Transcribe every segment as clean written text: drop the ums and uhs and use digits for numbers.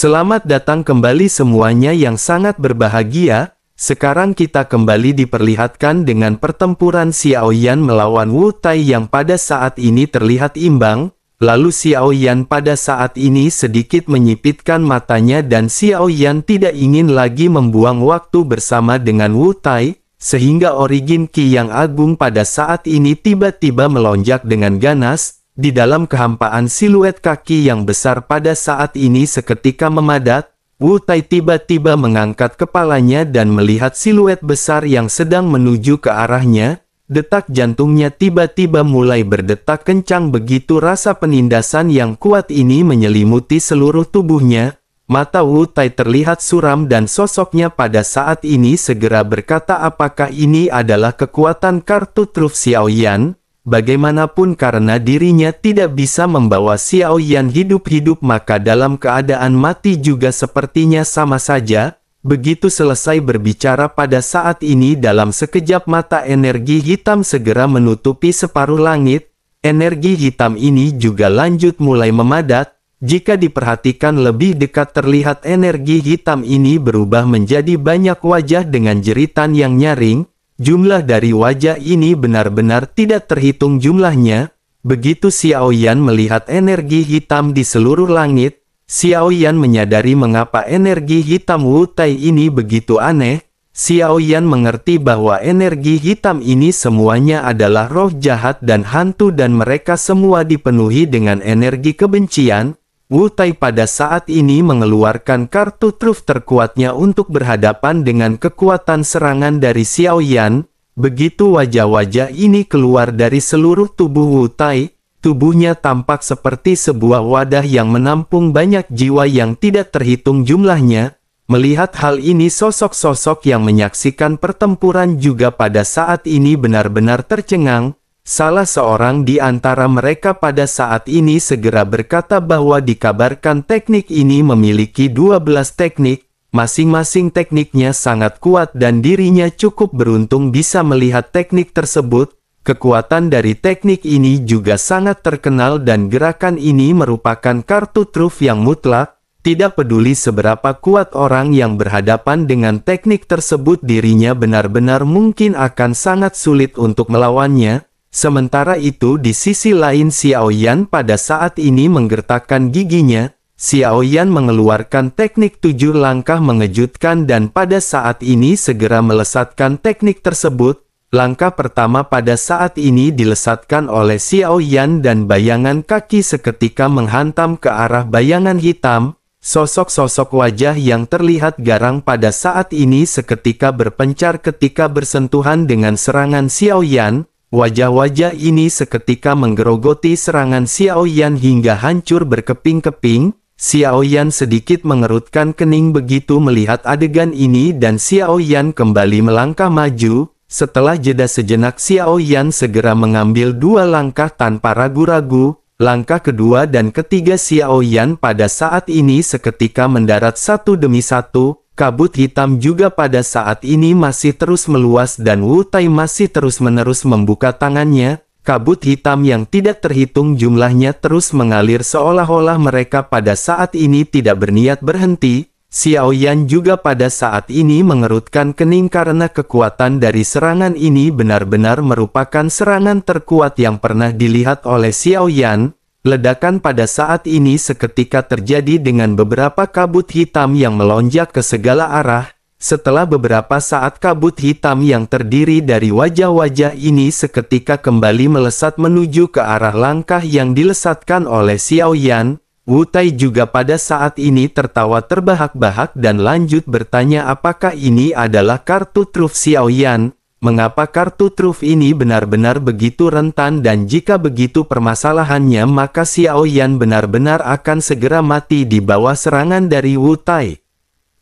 Selamat datang kembali semuanya yang sangat berbahagia. Sekarang kita kembali diperlihatkan dengan pertempuran Xiao Yan melawan Wu Tai yang pada saat ini terlihat imbang. Lalu Xiao Yan pada saat ini sedikit menyipitkan matanya dan Xiao Yan tidak ingin lagi membuang waktu bersama dengan Wu Tai, sehingga origin Qi yang agung pada saat ini tiba-tiba melonjak dengan ganas. Di dalam kehampaan siluet kaki yang besar pada saat ini seketika memadat, Wu Tai tiba-tiba mengangkat kepalanya dan melihat siluet besar yang sedang menuju ke arahnya. Detak jantungnya tiba-tiba mulai berdetak kencang begitu rasa penindasan yang kuat ini menyelimuti seluruh tubuhnya. Mata Wu Tai terlihat suram dan sosoknya pada saat ini segera berkata apakah ini adalah kekuatan kartu truf Xiao Yan? Bagaimanapun karena dirinya tidak bisa membawa Xiao Yan hidup-hidup maka dalam keadaan mati juga sepertinya sama saja. Begitu selesai berbicara pada saat ini dalam sekejap mata energi hitam segera menutupi separuh langit. Energi hitam ini juga lanjut mulai memadat. Jika diperhatikan lebih dekat terlihat energi hitam ini berubah menjadi banyak wajah dengan jeritan yang nyaring. Jumlah dari wajah ini benar-benar tidak terhitung jumlahnya. Begitu Xiao Yan melihat energi hitam di seluruh langit, Xiao Yan menyadari mengapa energi hitam Wu Tai ini begitu aneh. Xiao Yan mengerti bahwa energi hitam ini semuanya adalah roh jahat dan hantu dan mereka semua dipenuhi dengan energi kebencian. Wu Tai pada saat ini mengeluarkan kartu truf terkuatnya untuk berhadapan dengan kekuatan serangan dari Xiao Yan. Begitu wajah-wajah ini keluar dari seluruh tubuh Wu Tai, tubuhnya tampak seperti sebuah wadah yang menampung banyak jiwa yang tidak terhitung jumlahnya. Melihat hal ini sosok-sosok yang menyaksikan pertempuran juga pada saat ini benar-benar tercengang. Salah seorang di antara mereka pada saat ini segera berkata bahwa dikabarkan teknik ini memiliki 12 teknik, masing-masing tekniknya sangat kuat dan dirinya cukup beruntung bisa melihat teknik tersebut. Kekuatan dari teknik ini juga sangat terkenal dan gerakan ini merupakan kartu truf yang mutlak. Tidak peduli seberapa kuat orang yang berhadapan dengan teknik tersebut dirinya benar-benar mungkin akan sangat sulit untuk melawannya. Sementara itu di sisi lain Xiao Yan pada saat ini menggertakkan giginya. Xiao Yan mengeluarkan teknik 7 langkah mengejutkan dan pada saat ini segera melesatkan teknik tersebut. Langkah pertama pada saat ini dilesatkan oleh Xiao Yan dan bayangan kaki seketika menghantam ke arah bayangan hitam. Sosok-sosok wajah yang terlihat garang pada saat ini seketika berpencar ketika bersentuhan dengan serangan Xiao Yan. Wajah-wajah ini seketika menggerogoti serangan Xiao Yan hingga hancur berkeping-keping. Xiao Yan sedikit mengerutkan kening begitu melihat adegan ini dan Xiao Yan kembali melangkah maju. Setelah jeda sejenak Xiao Yan segera mengambil 2 langkah tanpa ragu-ragu. Langkah kedua dan ketiga Xiao Yan pada saat ini seketika mendarat satu demi satu. Kabut hitam juga pada saat ini masih terus meluas dan Wu Tai masih terus-menerus membuka tangannya. Kabut hitam yang tidak terhitung jumlahnya terus mengalir seolah-olah mereka pada saat ini tidak berniat berhenti. Xiao Yan juga pada saat ini mengerutkan kening karena kekuatan dari serangan ini benar-benar merupakan serangan terkuat yang pernah dilihat oleh Xiao Yan. Ledakan pada saat ini seketika terjadi dengan beberapa kabut hitam yang melonjak ke segala arah. Setelah beberapa saat kabut hitam yang terdiri dari wajah-wajah ini seketika kembali melesat menuju ke arah langkah yang dilesatkan oleh Xiao Yan. Wu Tai juga pada saat ini tertawa terbahak-bahak dan lanjut bertanya apakah ini adalah kartu truf Xiao Yan. Mengapa kartu truf ini benar-benar begitu rentan dan jika begitu permasalahannya maka Xiao Yan benar-benar akan segera mati di bawah serangan dari Wu Tai.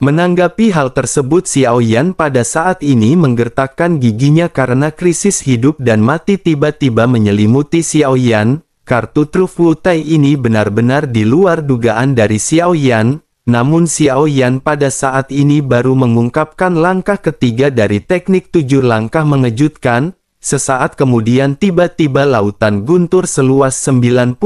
Menanggapi hal tersebut Xiao Yan pada saat ini menggertakkan giginya karena krisis hidup dan mati tiba-tiba menyelimuti Xiao Yan. Kartu truf Wu Tai ini benar-benar di luar dugaan dari Xiao Yan. Namun Xiao Yan pada saat ini baru mengungkapkan langkah ketiga dari teknik 7 langkah mengejutkan. Sesaat kemudian tiba-tiba lautan guntur seluas 90.000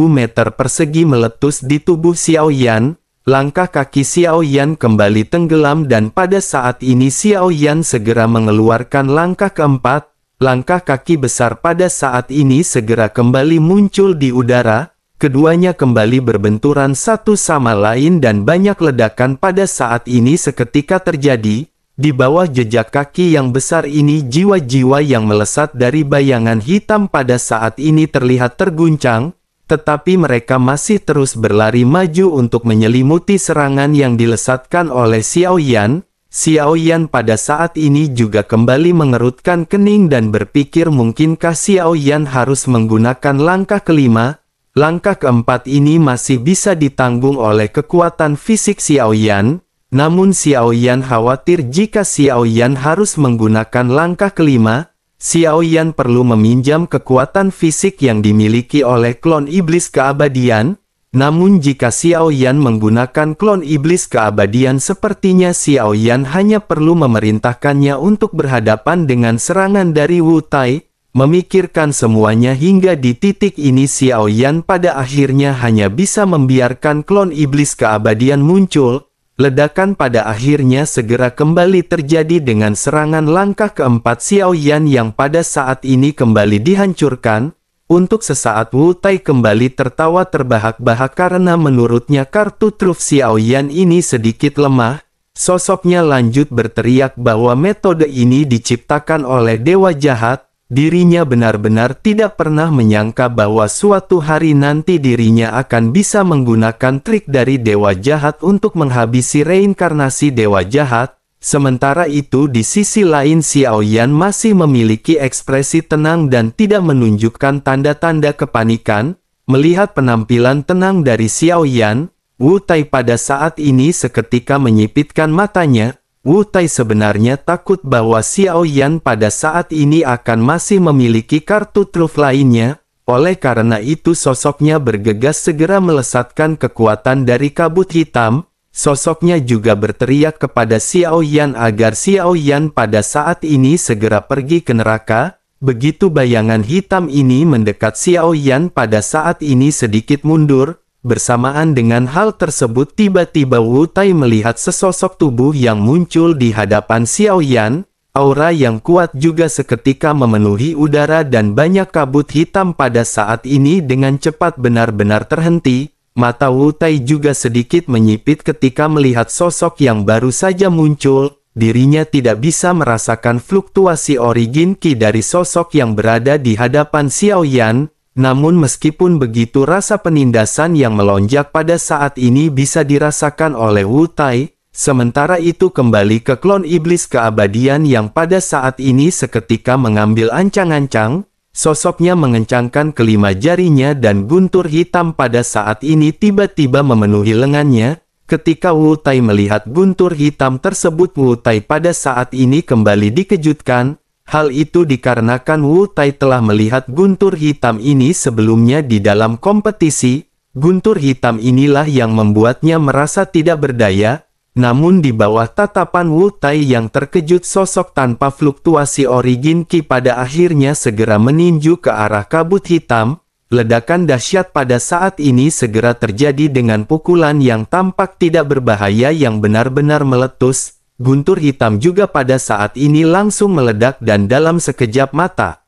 meter persegi meletus di tubuh Xiao Yan. Langkah kaki Xiao Yan kembali tenggelam dan pada saat ini Xiao Yan segera mengeluarkan langkah keempat. Langkah kaki besar pada saat ini segera kembali muncul di udara. Keduanya kembali berbenturan satu sama lain dan banyak ledakan pada saat ini seketika terjadi. Di bawah jejak kaki yang besar ini jiwa-jiwa yang melesat dari bayangan hitam pada saat ini terlihat terguncang. Tetapi mereka masih terus berlari maju untuk menyelimuti serangan yang dilesatkan oleh Xiao Yan. Xiao Yan pada saat ini juga kembali mengerutkan kening dan berpikir mungkinkah Xiao Yan harus menggunakan langkah kelima. Langkah keempat ini masih bisa ditanggung oleh kekuatan fisik Xiao Yan. Namun Xiao Yan khawatir jika Xiao Yan harus menggunakan langkah kelima. Xiao Yan perlu meminjam kekuatan fisik yang dimiliki oleh klon iblis keabadian. Namun jika Xiao Yan menggunakan klon iblis keabadian sepertinya Xiao Yan hanya perlu memerintahkannya untuk berhadapan dengan serangan dari Wu Tai. Memikirkan semuanya hingga di titik ini Xiao Yan pada akhirnya hanya bisa membiarkan klon iblis keabadian muncul. Ledakan pada akhirnya segera kembali terjadi dengan serangan langkah keempat Xiao Yan yang pada saat ini kembali dihancurkan. Untuk sesaat Wu Tai kembali tertawa terbahak-bahak karena menurutnya kartu truf Xiao Yan ini sedikit lemah. Sosoknya lanjut berteriak bahwa metode ini diciptakan oleh dewa jahat. Dirinya benar-benar tidak pernah menyangka bahwa suatu hari nanti dirinya akan bisa menggunakan trik dari dewa jahat untuk menghabisi reinkarnasi dewa jahat. Sementara itu di sisi lain Xiao Yan masih memiliki ekspresi tenang dan tidak menunjukkan tanda-tanda kepanikan. Melihat penampilan tenang dari Xiao Yan, Wu Tai pada saat ini seketika menyipitkan matanya. Wu Tai sebenarnya takut bahwa Xiao Yan pada saat ini akan masih memiliki kartu truf lainnya. Oleh karena itu sosoknya bergegas segera melesatkan kekuatan dari kabut hitam. Sosoknya juga berteriak kepada Xiao Yan agar Xiao Yan pada saat ini segera pergi ke neraka. Begitu bayangan hitam ini mendekat Xiao Yan pada saat ini sedikit mundur. Bersamaan dengan hal tersebut tiba-tiba Wu Tai melihat sesosok tubuh yang muncul di hadapan Xiao Yan. Aura yang kuat juga seketika memenuhi udara dan banyak kabut hitam pada saat ini dengan cepat benar-benar terhenti. Mata Wu Tai juga sedikit menyipit ketika melihat sosok yang baru saja muncul. Dirinya tidak bisa merasakan fluktuasi origin Qi dari sosok yang berada di hadapan Xiao Yan. Namun meskipun begitu rasa penindasan yang melonjak pada saat ini bisa dirasakan oleh Wu Tai. Sementara itu kembali ke klon iblis keabadian yang pada saat ini seketika mengambil ancang-ancang. Sosoknya mengencangkan kelima jarinya dan guntur hitam pada saat ini tiba-tiba memenuhi lengannya. Ketika Wu Tai melihat guntur hitam tersebut Wu Tai pada saat ini kembali dikejutkan. Hal itu dikarenakan Wu Tai telah melihat guntur hitam ini sebelumnya di dalam kompetisi. Guntur hitam inilah yang membuatnya merasa tidak berdaya. Namun di bawah tatapan Wu Tai yang terkejut sosok tanpa fluktuasi origin Qi pada akhirnya segera meninju ke arah kabut hitam. Ledakan dahsyat pada saat ini segera terjadi dengan pukulan yang tampak tidak berbahaya yang benar-benar meletus. Guntur hitam juga pada saat ini langsung meledak dan dalam sekejap mata.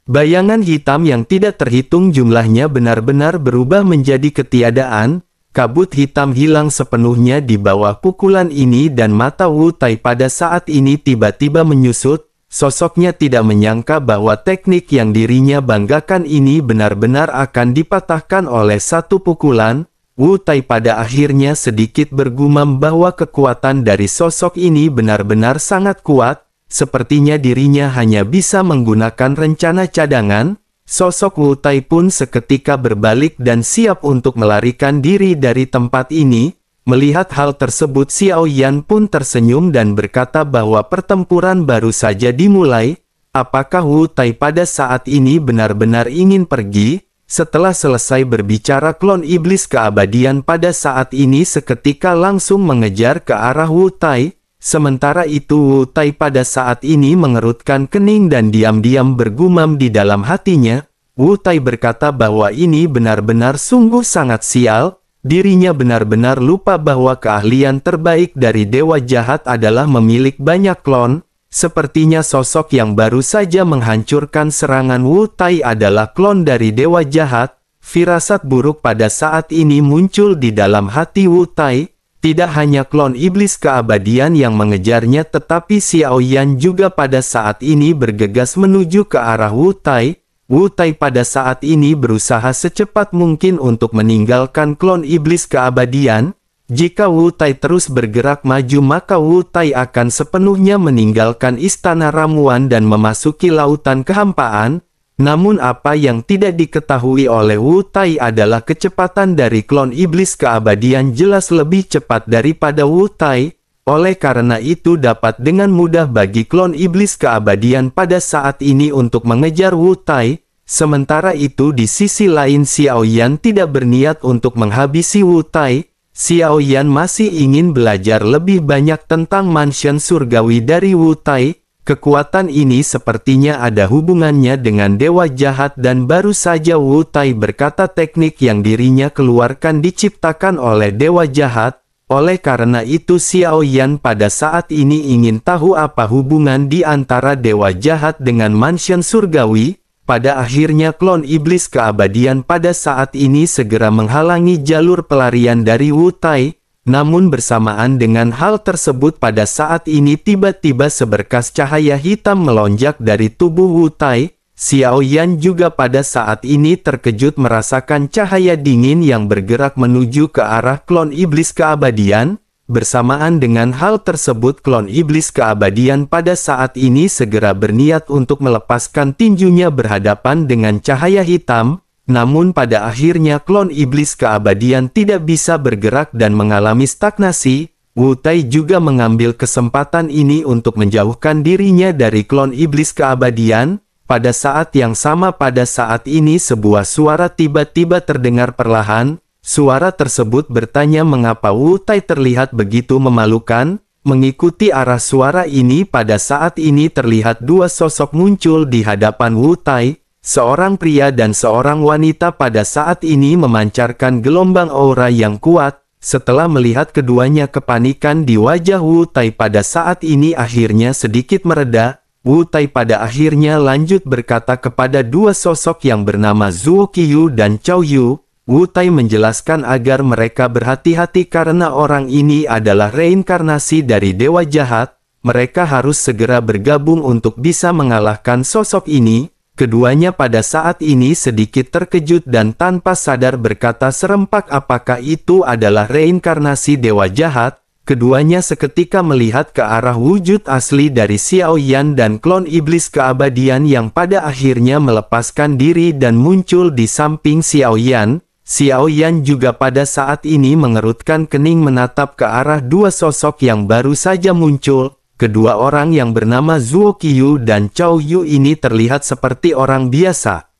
Bayangan hitam yang tidak terhitung jumlahnya benar-benar berubah menjadi ketiadaan. Kabut hitam hilang sepenuhnya di bawah pukulan ini dan mata Wu Tai pada saat ini tiba-tiba menyusut. Sosoknya tidak menyangka bahwa teknik yang dirinya banggakan ini benar-benar akan dipatahkan oleh satu pukulan. Wu Tai pada akhirnya sedikit bergumam bahwa kekuatan dari sosok ini benar-benar sangat kuat. Sepertinya dirinya hanya bisa menggunakan rencana cadangan. Sosok Wu Tai pun seketika berbalik dan siap untuk melarikan diri dari tempat ini. Melihat hal tersebut Xiao Yan pun tersenyum dan berkata bahwa pertempuran baru saja dimulai. Apakah Wu Tai pada saat ini benar-benar ingin pergi? Setelah selesai berbicara klon iblis keabadian pada saat ini seketika langsung mengejar ke arah Wu Tai. Sementara itu Wu Tai pada saat ini mengerutkan kening dan diam-diam bergumam di dalam hatinya. Wu Tai berkata bahwa ini benar-benar sungguh sangat sial. dirinya benar-benar lupa bahwa keahlian terbaik dari dewa jahat adalah memiliki banyak klon. Sepertinya sosok yang baru saja menghancurkan serangan Wu Tai adalah klon dari dewa jahat. Firasat buruk pada saat ini muncul di dalam hati Wu Tai. Tidak hanya klon iblis keabadian yang mengejarnya, tetapi Xiao Yan juga pada saat ini bergegas menuju ke arah Wu Tai. Wu Tai pada saat ini berusaha secepat mungkin untuk meninggalkan klon iblis keabadian. Jika Wu Tai terus bergerak maju, maka Wu Tai akan sepenuhnya meninggalkan istana ramuan dan memasuki lautan kehampaan. Namun apa yang tidak diketahui oleh Wu Tai adalah kecepatan dari klon iblis keabadian jelas lebih cepat daripada Wu Tai. Oleh karena itu dapat dengan mudah bagi klon iblis keabadian pada saat ini untuk mengejar Wu Tai. Sementara itu di sisi lain Xiao Yan tidak berniat untuk menghabisi Wu Tai. Xiao Yan masih ingin belajar lebih banyak tentang mansion surgawi dari Wu Tai. Kekuatan ini sepertinya ada hubungannya dengan dewa jahat dan baru saja Wu Tai berkata teknik yang dirinya keluarkan diciptakan oleh dewa jahat. Oleh karena itu Xiao Yan pada saat ini ingin tahu apa hubungan di antara dewa jahat dengan mansion surgawi. Pada akhirnya klon iblis keabadian pada saat ini segera menghalangi jalur pelarian dari Wu Tai. Namun bersamaan dengan hal tersebut pada saat ini tiba-tiba seberkas cahaya hitam melonjak dari tubuh Wu Tai. Xiao Yan juga pada saat ini terkejut merasakan cahaya dingin yang bergerak menuju ke arah klon iblis keabadian. Bersamaan dengan hal tersebut klon iblis keabadian pada saat ini segera berniat untuk melepaskan tinjunya berhadapan dengan cahaya hitam. Namun pada akhirnya klon iblis keabadian tidak bisa bergerak dan mengalami stagnasi. Wu Tai juga mengambil kesempatan ini untuk menjauhkan dirinya dari klon iblis keabadian. Pada saat yang sama pada saat ini sebuah suara tiba-tiba terdengar perlahan. Suara tersebut bertanya mengapa Wu Tai terlihat begitu memalukan. Mengikuti arah suara ini pada saat ini terlihat dua sosok muncul di hadapan Wu Tai. Seorang pria dan seorang wanita pada saat ini memancarkan gelombang aura yang kuat. Setelah melihat keduanya kepanikan di wajah Wu Tai pada saat ini akhirnya sedikit mereda. Wu Tai pada akhirnya lanjut berkata kepada dua sosok yang bernama Zuo Qiyu dan Cao Yu. Wu Tai menjelaskan agar mereka berhati-hati karena orang ini adalah reinkarnasi dari dewa jahat. Mereka harus segera bergabung untuk bisa mengalahkan sosok ini. Keduanya pada saat ini sedikit terkejut dan tanpa sadar berkata serempak apakah itu adalah reinkarnasi dewa jahat. Keduanya seketika melihat ke arah wujud asli dari Xiao Yan dan klon iblis keabadian yang pada akhirnya melepaskan diri dan muncul di samping Xiao Yan. Xiao Yan juga pada saat ini mengerutkan kening menatap ke arah dua sosok yang baru saja muncul. Kedua orang yang bernama Zuo Qiyu dan Cao Yu ini terlihat seperti orang biasa.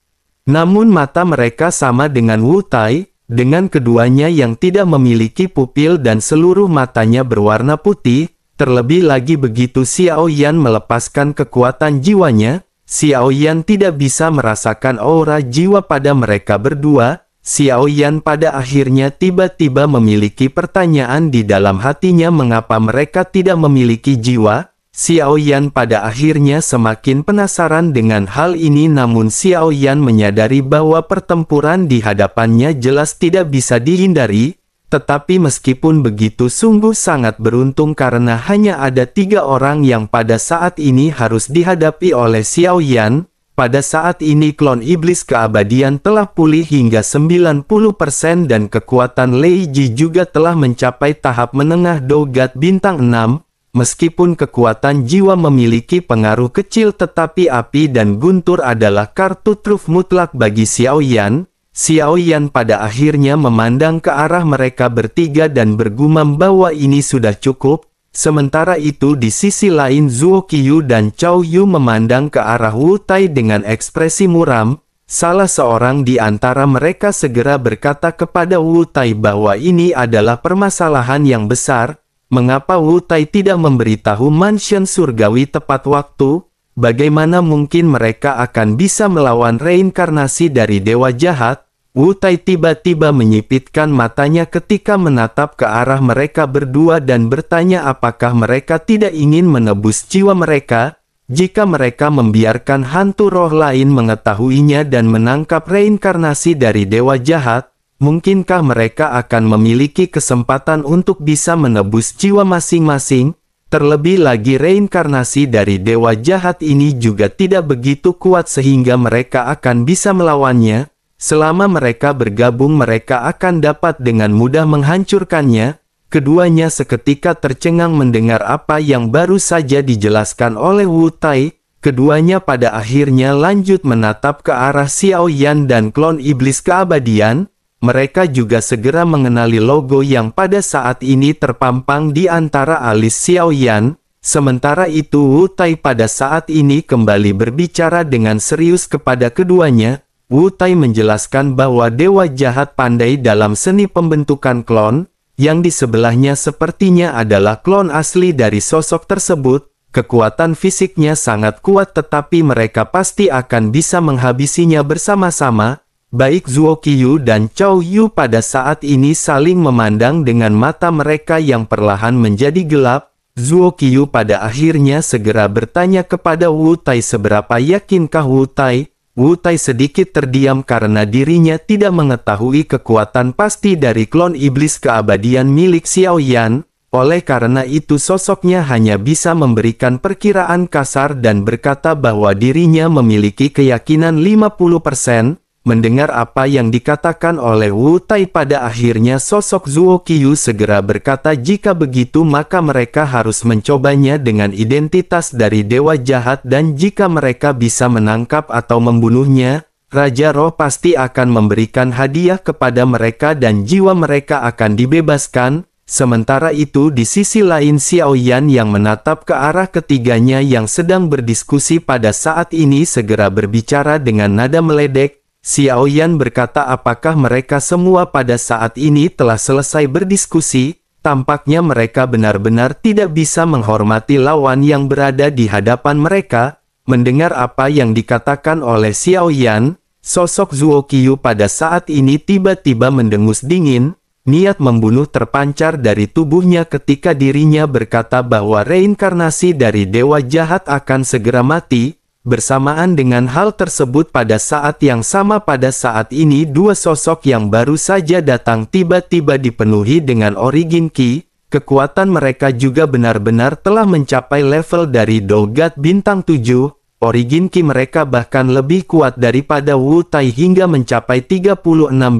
Namun mata mereka sama dengan Wu Tai, dengan keduanya yang tidak memiliki pupil dan seluruh matanya berwarna putih. Terlebih lagi begitu Xiao Yan melepaskan kekuatan jiwanya, Xiao Yan tidak bisa merasakan aura jiwa pada mereka berdua. Xiao Yan pada akhirnya tiba-tiba memiliki pertanyaan di dalam hatinya mengapa mereka tidak memiliki jiwa. Xiao Yan pada akhirnya semakin penasaran dengan hal ini namun Xiao Yan menyadari bahwa pertempuran di hadapannya jelas tidak bisa dihindari. Tetapi meskipun begitu sungguh sangat beruntung karena hanya ada 3 orang yang pada saat ini harus dihadapi oleh Xiao Yan. Pada saat ini klon iblis keabadian telah pulih hingga 90% dan kekuatan Lei Ji juga telah mencapai tahap menengah Dogat bintang 6. Meskipun kekuatan jiwa memiliki pengaruh kecil tetapi api dan guntur adalah kartu truf mutlak bagi Xiao Yan. Xiao Yan pada akhirnya memandang ke arah mereka bertiga dan bergumam bahwa ini sudah cukup. Sementara itu di sisi lain Zuo Qiyu dan Cao Yu memandang ke arah Wu Tai dengan ekspresi muram. Salah seorang di antara mereka segera berkata kepada Wu Tai bahwa ini adalah permasalahan yang besar. Mengapa Wu Tai tidak memberitahu mansion surgawi tepat waktu? Bagaimana mungkin mereka akan bisa melawan reinkarnasi dari dewa jahat? Wu Tai tiba-tiba menyipitkan matanya ketika menatap ke arah mereka berdua dan bertanya apakah mereka tidak ingin menebus jiwa mereka, jika mereka membiarkan hantu roh lain mengetahuinya dan menangkap reinkarnasi dari dewa jahat, mungkinkah mereka akan memiliki kesempatan untuk bisa menebus jiwa masing-masing? Terlebih lagi reinkarnasi dari dewa jahat ini juga tidak begitu kuat sehingga mereka akan bisa melawannya. Selama mereka bergabung mereka akan dapat dengan mudah menghancurkannya. Keduanya seketika tercengang mendengar apa yang baru saja dijelaskan oleh Wu Tai. Keduanya pada akhirnya lanjut menatap ke arah Xiao Yan dan klon iblis keabadian. Mereka juga segera mengenali logo yang pada saat ini terpampang di antara alis Xiao Yan. Sementara itu Wu Tai pada saat ini kembali berbicara dengan serius kepada keduanya. Wu Tai menjelaskan bahwa dewa jahat pandai dalam seni pembentukan klon, yang di sebelahnya sepertinya adalah klon asli dari sosok tersebut. Kekuatan fisiknya sangat kuat tetapi mereka pasti akan bisa menghabisinya bersama-sama. Baik Zuo Qiyu dan Chao Yu pada saat ini saling memandang dengan mata mereka yang perlahan menjadi gelap. Zuo Qiyu pada akhirnya segera bertanya kepada Wu Tai seberapa yakinkah Wu Tai. Wu Tai sedikit terdiam karena dirinya tidak mengetahui kekuatan pasti dari klon iblis keabadian milik Xiao Yan. Oleh karena itu sosoknya hanya bisa memberikan perkiraan kasar dan berkata bahwa dirinya memiliki keyakinan 50%. Mendengar apa yang dikatakan oleh Wu Tai pada akhirnya sosok Zuo Qiyu segera berkata jika begitu maka mereka harus mencobanya dengan identitas dari dewa jahat dan jika mereka bisa menangkap atau membunuhnya, Raja Roh pasti akan memberikan hadiah kepada mereka dan jiwa mereka akan dibebaskan. Sementara itu di sisi lain Xiao Yan yang menatap ke arah ketiganya yang sedang berdiskusi pada saat ini segera berbicara dengan nada meledek. Xiao Yan berkata apakah mereka semua pada saat ini telah selesai berdiskusi, tampaknya mereka benar-benar tidak bisa menghormati lawan yang berada di hadapan mereka. Mendengar apa yang dikatakan oleh Xiao Yan, sosok Zuo Qiyu pada saat ini tiba-tiba mendengus dingin, niat membunuh terpancar dari tubuhnya ketika dirinya berkata bahwa reinkarnasi dari dewa jahat akan segera mati. Bersamaan dengan hal tersebut pada saat yang sama pada saat ini dua sosok yang baru saja datang tiba-tiba dipenuhi dengan origin Qi. Kekuatan mereka juga benar-benar telah mencapai level dari Dogat bintang 7. Origin Qi mereka bahkan lebih kuat daripada Wu Tai hingga mencapai 36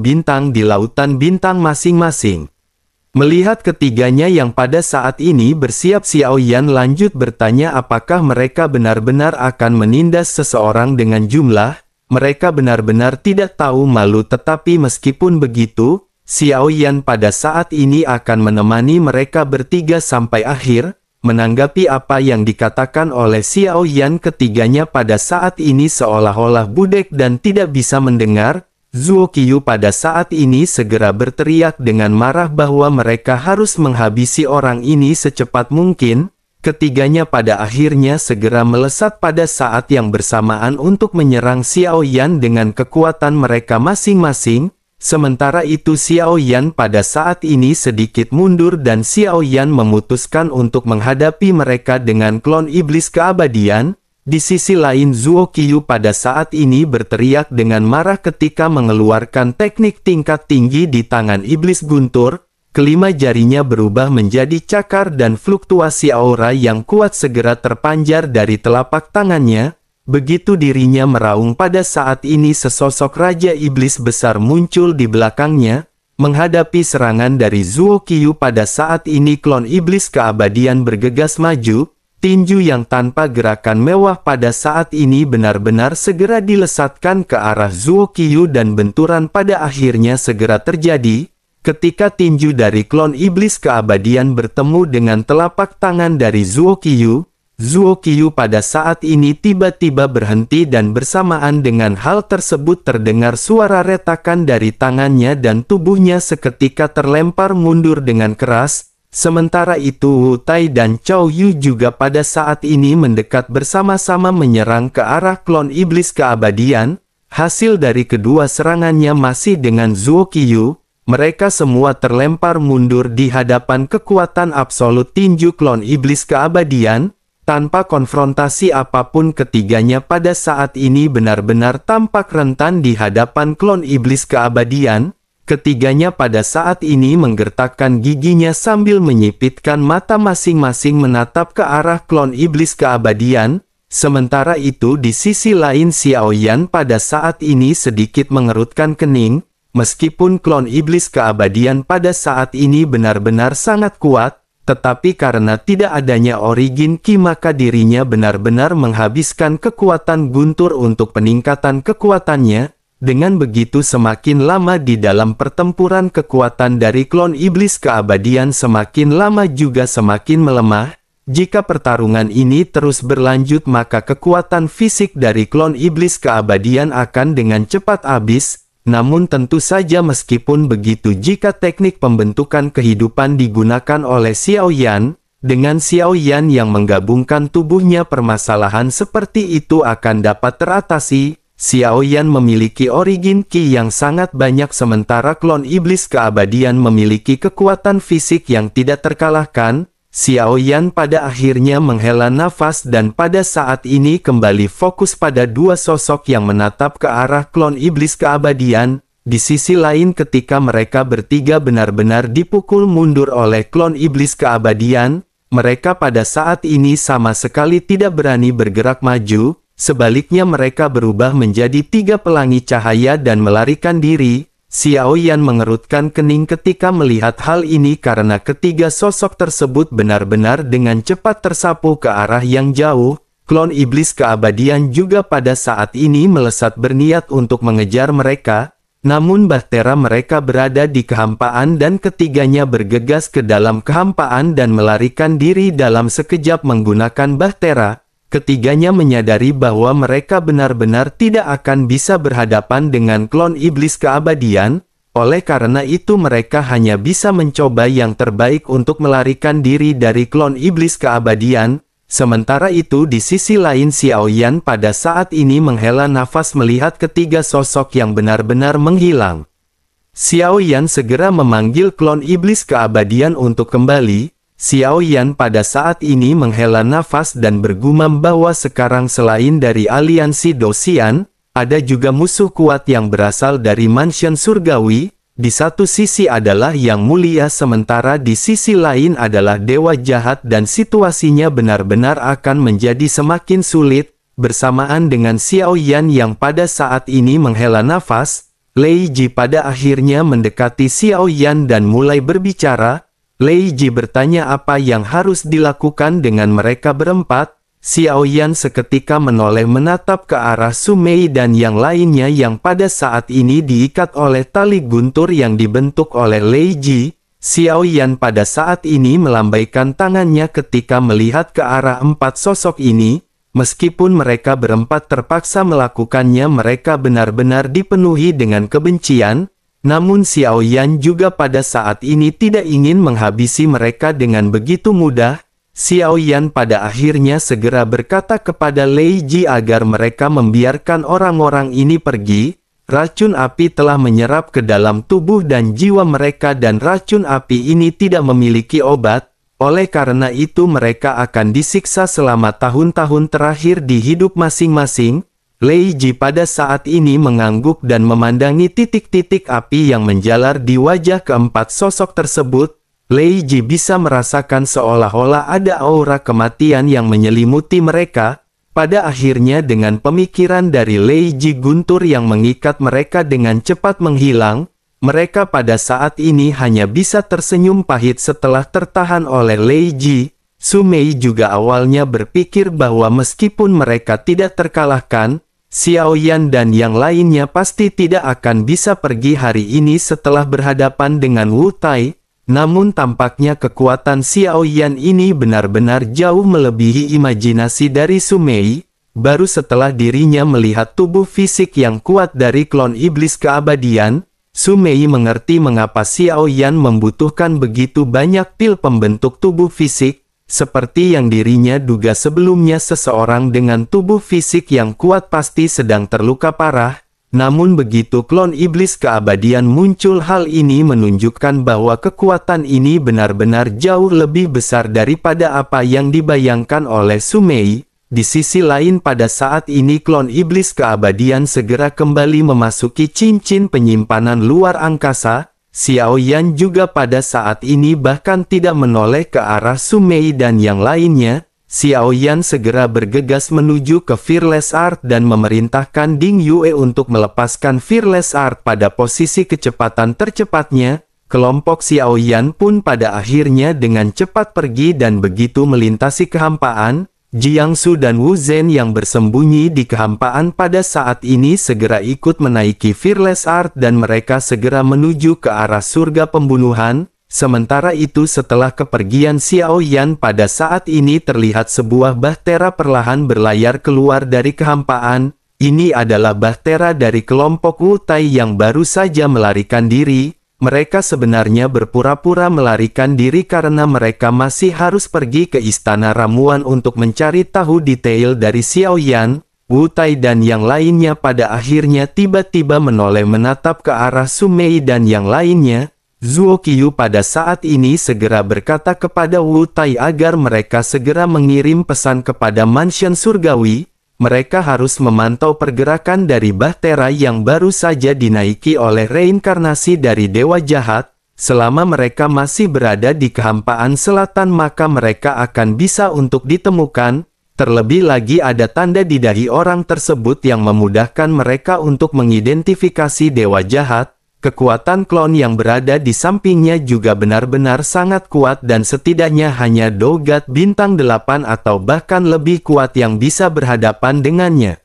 bintang di lautan bintang masing-masing. Melihat ketiganya yang pada saat ini bersiap, Xiao Yan lanjut bertanya apakah mereka benar-benar akan menindas seseorang dengan jumlah. Mereka benar-benar tidak tahu malu tetapi meskipun begitu, Xiao Yan pada saat ini akan menemani mereka bertiga sampai akhir. Menanggapi apa yang dikatakan oleh Xiao Yan ketiganya pada saat ini seolah-olah budek dan tidak bisa mendengar. Zuo Qiyu pada saat ini segera berteriak dengan marah bahwa mereka harus menghabisi orang ini secepat mungkin. Ketiganya pada akhirnya segera melesat pada saat yang bersamaan untuk menyerang Xiao Yan dengan kekuatan mereka masing-masing. Sementara itu Xiao Yan pada saat ini sedikit mundur dan Xiao Yan memutuskan untuk menghadapi mereka dengan klon iblis keabadian. Di sisi lain Zuo Qiyu pada saat ini berteriak dengan marah ketika mengeluarkan teknik tingkat tinggi di tangan iblis guntur. Kelima jarinya berubah menjadi cakar dan fluktuasi aura yang kuat segera terpanjar dari telapak tangannya. Begitu dirinya meraung pada saat ini sesosok Raja Iblis besar muncul di belakangnya. Menghadapi serangan dari Zuo Qiyu pada saat ini klon iblis keabadian bergegas maju. Tinju yang tanpa gerakan mewah pada saat ini benar-benar segera dilesatkan ke arah Zuo Qiyu dan benturan pada akhirnya segera terjadi. Ketika tinju dari klon iblis keabadian bertemu dengan telapak tangan dari Zuo Qiyu, Zuo Qiyu pada saat ini tiba-tiba berhenti dan bersamaan dengan hal tersebut terdengar suara retakan dari tangannya dan tubuhnya seketika terlempar mundur dengan keras. Sementara itu Wu Tai dan Chao Yu juga pada saat ini mendekat bersama-sama menyerang ke arah klon iblis keabadian. Hasil dari kedua serangannya masih dengan Zuo Qiyu, mereka semua terlempar mundur di hadapan kekuatan absolut tinju klon iblis keabadian. Tanpa konfrontasi apapun, ketiganya pada saat ini benar-benar tampak rentan di hadapan klon iblis keabadian. Ketiganya pada saat ini menggertakkan giginya sambil menyipitkan mata masing-masing menatap ke arah klon iblis keabadian. Sementara itu di sisi lain Xiao Yan pada saat ini sedikit mengerutkan kening. Meskipun klon iblis keabadian pada saat ini benar-benar sangat kuat, tetapi karena tidak adanya origin Qi maka dirinya benar-benar menghabiskan kekuatan guntur untuk peningkatan kekuatannya. Dengan begitu semakin lama di dalam pertempuran kekuatan dari klon iblis keabadian semakin lama juga semakin melemah. Jika pertarungan ini terus berlanjut maka kekuatan fisik dari klon iblis keabadian akan dengan cepat habis. Namun tentu saja meskipun begitu jika teknik pembentukan kehidupan digunakan oleh Xiao Yan, dengan Xiao Yan yang menggabungkan tubuhnya permasalahan seperti itu akan dapat teratasi. Xiao Yan memiliki origin Qi yang sangat banyak sementara klon iblis keabadian memiliki kekuatan fisik yang tidak terkalahkan. Xiao Yan pada akhirnya menghela nafas dan pada saat ini kembali fokus pada dua sosok yang menatap ke arah klon iblis keabadian. Di sisi lain ketika mereka bertiga benar-benar dipukul mundur oleh klon iblis keabadian, mereka pada saat ini sama sekali tidak berani bergerak maju, sebaliknya mereka berubah menjadi tiga pelangi cahaya dan melarikan diri. Xiao Yan mengerutkan kening ketika melihat hal ini karena ketiga sosok tersebut benar-benar dengan cepat tersapu ke arah yang jauh. Klon iblis keabadian juga pada saat ini melesat berniat untuk mengejar mereka. Namun bahtera mereka berada di kehampaan dan ketiganya bergegas ke dalam kehampaan dan melarikan diri dalam sekejap menggunakan bahtera. Ketiganya menyadari bahwa mereka benar-benar tidak akan bisa berhadapan dengan klon iblis keabadian, oleh karena itu mereka hanya bisa mencoba yang terbaik untuk melarikan diri dari klon iblis keabadian. Sementara itu di sisi lain Xiao Yan pada saat ini menghela nafas melihat ketiga sosok yang benar-benar menghilang. Xiao Yan segera memanggil klon iblis keabadian untuk kembali. Xiao Yan pada saat ini menghela nafas dan bergumam bahwa sekarang selain dari aliansi Dosian, ada juga musuh kuat yang berasal dari mansion surgawi. Di satu sisi adalah yang mulia sementara di sisi lain adalah dewa jahat dan situasinya benar-benar akan menjadi semakin sulit. Bersamaan dengan Xiao Yan yang pada saat ini menghela nafas, Lei Ji pada akhirnya mendekati Xiao Yan dan mulai berbicara. Lei Ji bertanya apa yang harus dilakukan dengan mereka berempat. Xiao Yan seketika menoleh menatap ke arah Su Mei dan yang lainnya yang pada saat ini diikat oleh tali guntur yang dibentuk oleh Lei Ji. Xiao Yan pada saat ini melambaikan tangannya ketika melihat ke arah empat sosok ini. Meskipun mereka berempat terpaksa melakukannya, mereka benar-benar dipenuhi dengan kebencian. Namun Xiao Yan juga pada saat ini tidak ingin menghabisi mereka dengan begitu mudah. Xiao Yan pada akhirnya segera berkata kepada Lei Ji agar mereka membiarkan orang-orang ini pergi. Racun api telah menyerap ke dalam tubuh dan jiwa mereka dan racun api ini tidak memiliki obat. Oleh karena itu mereka akan disiksa selama tahun-tahun terakhir di hidup masing-masing. Lei Ji pada saat ini mengangguk dan memandangi titik-titik api yang menjalar di wajah keempat sosok tersebut. Lei Ji bisa merasakan seolah-olah ada aura kematian yang menyelimuti mereka. Pada akhirnya dengan pemikiran dari Lei Ji guntur yang mengikat mereka dengan cepat menghilang, mereka pada saat ini hanya bisa tersenyum pahit setelah tertahan oleh Lei Ji. Su Mei juga awalnya berpikir bahwa meskipun mereka tidak terkalahkan, Xiao Yan dan yang lainnya pasti tidak akan bisa pergi hari ini setelah berhadapan dengan Wu Tai. Namun tampaknya kekuatan Xiao Yan ini benar-benar jauh melebihi imajinasi dari Su Mei. Baru setelah dirinya melihat tubuh fisik yang kuat dari klon iblis keabadian, Su Mei mengerti mengapa Xiao Yan membutuhkan begitu banyak pil pembentuk tubuh fisik. Seperti yang dirinya duga sebelumnya, seseorang dengan tubuh fisik yang kuat pasti sedang terluka parah. Namun begitu klon iblis keabadian muncul, hal ini menunjukkan bahwa kekuatan ini benar-benar jauh lebih besar daripada apa yang dibayangkan oleh Sumei. Di sisi lain, pada saat ini klon iblis keabadian segera kembali memasuki cincin penyimpanan luar angkasa. Xiao Yan juga pada saat ini bahkan tidak menoleh ke arah Sumei dan yang lainnya. Xiao Yan segera bergegas menuju ke Fearless Art dan memerintahkan Ding Yue untuk melepaskan Fearless Art pada posisi kecepatan tercepatnya. Kelompok Xiao Yan pun pada akhirnya dengan cepat pergi dan begitu melintasi kehampaan. Jiangsu dan Wu Zhen yang bersembunyi di kehampaan pada saat ini segera ikut menaiki Fearless Art dan mereka segera menuju ke arah surga pembunuhan. Sementara itu, setelah kepergian Xiao Yan, pada saat ini terlihat sebuah bahtera perlahan berlayar keluar dari kehampaan. Ini adalah bahtera dari kelompok Wu Tai yang baru saja melarikan diri. Mereka sebenarnya berpura-pura melarikan diri karena mereka masih harus pergi ke istana ramuan untuk mencari tahu detail dari Xiao Yan. Wu Tai dan yang lainnya pada akhirnya tiba-tiba menoleh menatap ke arah Sumei dan yang lainnya. Zuo Qiu pada saat ini segera berkata kepada Wu Tai agar mereka segera mengirim pesan kepada mansion surgawi. Mereka harus memantau pergerakan dari bahtera yang baru saja dinaiki oleh reinkarnasi dari Dewa Jahat. Selama mereka masih berada di kehampaan selatan maka mereka akan bisa untuk ditemukan. Terlebih lagi ada tanda di dahi orang tersebut yang memudahkan mereka untuk mengidentifikasi Dewa Jahat. Kekuatan klon yang berada di sampingnya juga benar-benar sangat kuat dan setidaknya hanya Dogat bintang 8 atau bahkan lebih kuat yang bisa berhadapan dengannya.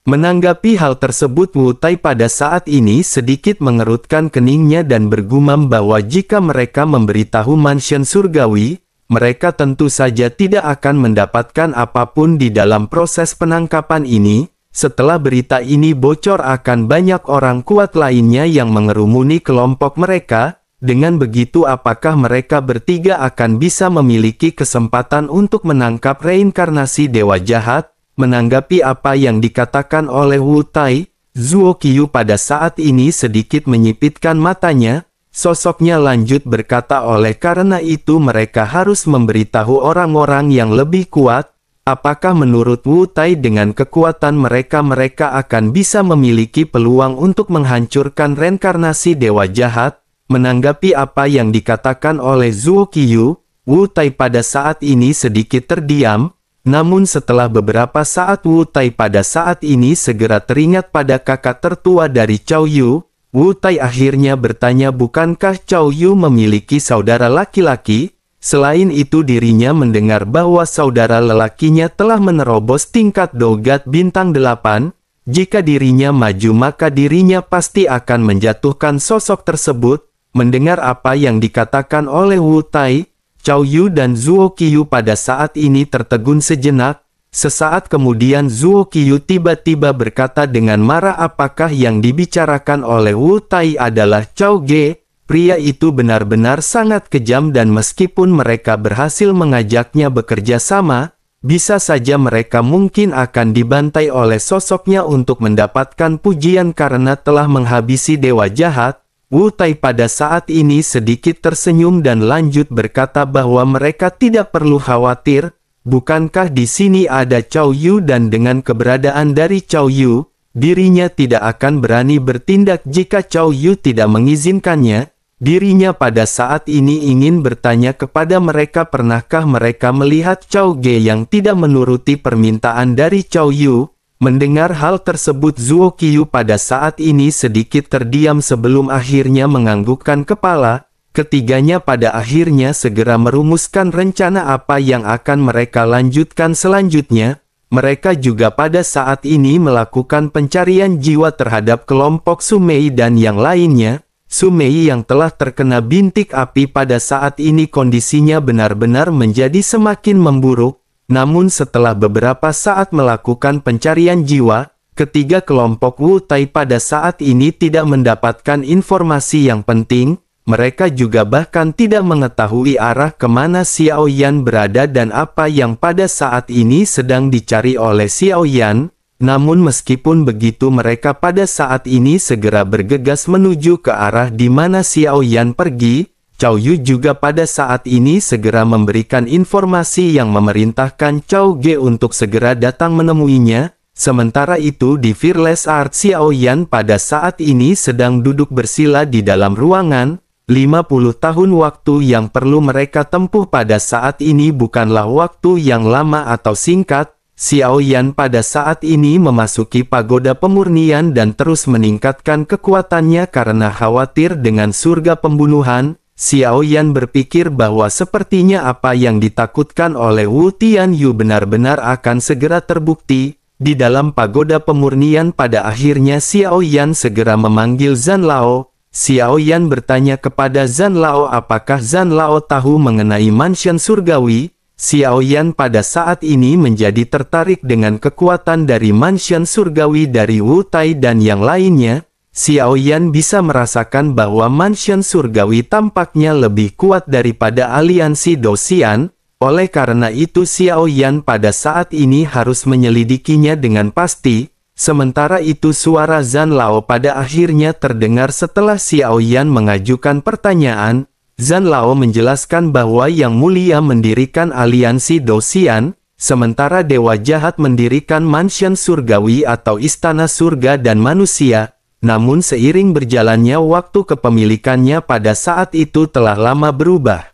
Menanggapi hal tersebut, Wu Tai pada saat ini sedikit mengerutkan keningnya dan bergumam bahwa jika mereka memberitahu mansion surgawi, mereka tentu saja tidak akan mendapatkan apapun di dalam proses penangkapan ini. Setelah berita ini bocor akan banyak orang kuat lainnya yang mengerumuni kelompok mereka. Dengan begitu apakah mereka bertiga akan bisa memiliki kesempatan untuk menangkap reinkarnasi Dewa Jahat? Menanggapi apa yang dikatakan oleh Wu Tai, Zuo Qiu pada saat ini sedikit menyipitkan matanya. Sosoknya lanjut berkata, oleh karena itu mereka harus memberitahu orang-orang yang lebih kuat. Apakah menurut Wu Tai dengan kekuatan mereka akan bisa memiliki peluang untuk menghancurkan reinkarnasi Dewa Jahat? Menanggapi apa yang dikatakan oleh Zuo Qiu, Wu Tai pada saat ini sedikit terdiam. Namun setelah beberapa saat Wu Tai pada saat ini segera teringat pada kakak tertua dari Cao Yu. Wu Tai akhirnya bertanya, bukankah Cao Yu memiliki saudara laki-laki? Selain itu dirinya mendengar bahwa saudara lelakinya telah menerobos tingkat Dogat bintang 8. Jika dirinya maju maka dirinya pasti akan menjatuhkan sosok tersebut. Mendengar apa yang dikatakan oleh Wu Tai, Cao Yu dan Zuo Qiu pada saat ini tertegun sejenak. Sesaat kemudian Zuo Qiu tiba-tiba berkata dengan marah, apakah yang dibicarakan oleh Wu Tai adalah Cao Ge? Pria itu benar-benar sangat kejam dan meskipun mereka berhasil mengajaknya bekerja sama, bisa saja mereka mungkin akan dibantai oleh sosoknya untuk mendapatkan pujian karena telah menghabisi Dewa Jahat. Wu Tai pada saat ini sedikit tersenyum dan lanjut berkata bahwa mereka tidak perlu khawatir. Bukankah di sini ada Cao Yu dan dengan keberadaan dari Cao Yu, dirinya tidak akan berani bertindak jika Cao Yu tidak mengizinkannya. Dirinya pada saat ini ingin bertanya kepada mereka, pernahkah mereka melihat Cao Ge yang tidak menuruti permintaan dari Cao Yu? Mendengar hal tersebut Zuo Qiu pada saat ini sedikit terdiam sebelum akhirnya menganggukkan kepala. Ketiganya pada akhirnya segera merumuskan rencana apa yang akan mereka lanjutkan selanjutnya. Mereka juga pada saat ini melakukan pencarian jiwa terhadap kelompok Sumei dan yang lainnya. Sumei yang telah terkena bintik api pada saat ini kondisinya benar-benar menjadi semakin memburuk. Namun setelah beberapa saat melakukan pencarian jiwa, ketiga kelompok Wu Tai pada saat ini tidak mendapatkan informasi yang penting. Mereka juga bahkan tidak mengetahui arah kemana Xiao Yan berada dan apa yang pada saat ini sedang dicari oleh Xiao Yan. Namun meskipun begitu mereka pada saat ini segera bergegas menuju ke arah di mana Xiao Yan pergi. Cao Yu juga pada saat ini segera memberikan informasi yang memerintahkan Cao Ge untuk segera datang menemuinya. Sementara itu di Fearless Art, Xiao Yan pada saat ini sedang duduk bersila di dalam ruangan. 50 tahun waktu yang perlu mereka tempuh pada saat ini bukanlah waktu yang lama atau singkat. Xiao Yan pada saat ini memasuki pagoda pemurnian dan terus meningkatkan kekuatannya karena khawatir dengan surga pembunuhan. Xiao Yan berpikir bahwa sepertinya apa yang ditakutkan oleh Wu Tianyu benar-benar akan segera terbukti. Di dalam pagoda pemurnian pada akhirnya Xiao Yan segera memanggil Zhan Lao. Xiao Yan bertanya kepada Zhan Lao apakah Zhan Lao tahu mengenai mansion surgawi. Xiao Yan pada saat ini menjadi tertarik dengan kekuatan dari mansion surgawi dari Wu Tai dan yang lainnya. Xiao Yan bisa merasakan bahwa mansion surgawi tampaknya lebih kuat daripada aliansi Dosian. Oleh karena itu Xiao Yan pada saat ini harus menyelidikinya dengan pasti. Sementara itu suara Zhan Lao pada akhirnya terdengar setelah Xiao Yan mengajukan pertanyaan. Zhan Lao menjelaskan bahwa Yang Mulia mendirikan aliansi Dosian, sementara Dewa Jahat mendirikan mansion surgawi atau istana surga dan manusia. Namun seiring berjalannya waktu kepemilikannya pada saat itu telah lama berubah.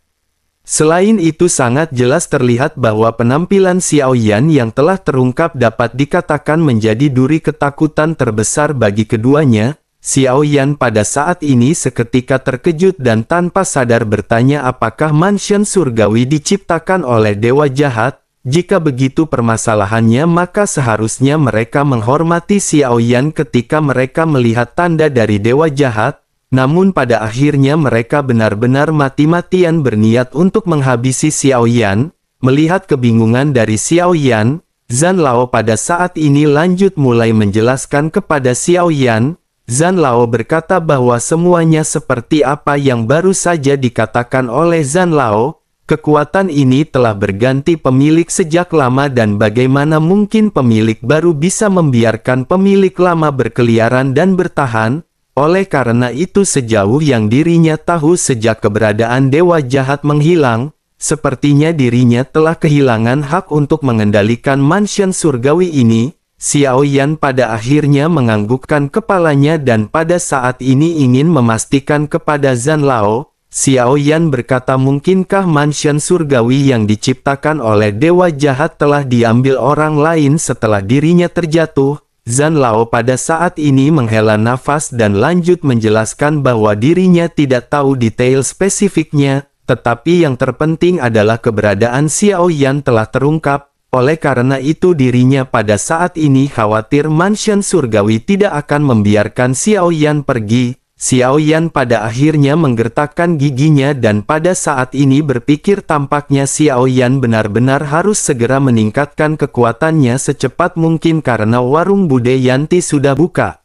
Selain itu sangat jelas terlihat bahwa penampilan Xiao Yan yang telah terungkap dapat dikatakan menjadi duri ketakutan terbesar bagi keduanya. Xiao Yan pada saat ini seketika terkejut dan tanpa sadar bertanya apakah mansion surgawi diciptakan oleh Dewa Jahat. Jika begitu permasalahannya maka seharusnya mereka menghormati Xiao Yan ketika mereka melihat tanda dari Dewa Jahat. Namun pada akhirnya mereka benar-benar mati-matian berniat untuk menghabisi Xiao Yan. Melihat kebingungan dari Xiao Yan, Zhan Lao pada saat ini lanjut mulai menjelaskan kepada Xiao Yan. Zhan Lao berkata bahwa semuanya seperti apa yang baru saja dikatakan oleh Zhan Lao. Kekuatan ini telah berganti pemilik sejak lama dan bagaimana mungkin pemilik baru bisa membiarkan pemilik lama berkeliaran dan bertahan. Oleh karena itu sejauh yang dirinya tahu sejak keberadaan Dewa Jahat menghilang, sepertinya dirinya telah kehilangan hak untuk mengendalikan mansion surgawi ini. Xiao Yan pada akhirnya menganggukkan kepalanya dan pada saat ini ingin memastikan kepada Zhan Lao. Xiao Yan berkata mungkinkah mansion surgawi yang diciptakan oleh Dewa Jahat telah diambil orang lain setelah dirinya terjatuh? Zhan Lao pada saat ini menghela nafas dan lanjut menjelaskan bahwa dirinya tidak tahu detail spesifiknya, tetapi yang terpenting adalah keberadaan Xiao Yan telah terungkap. Oleh karena itu dirinya pada saat ini khawatir mansion surgawi tidak akan membiarkan Xiao Yan pergi. Xiao Yan pada akhirnya menggertakkan giginya dan pada saat ini berpikir tampaknya Xiao Yan benar-benar harus segera meningkatkan kekuatannya secepat mungkin karena warung Bude Yanti sudah buka.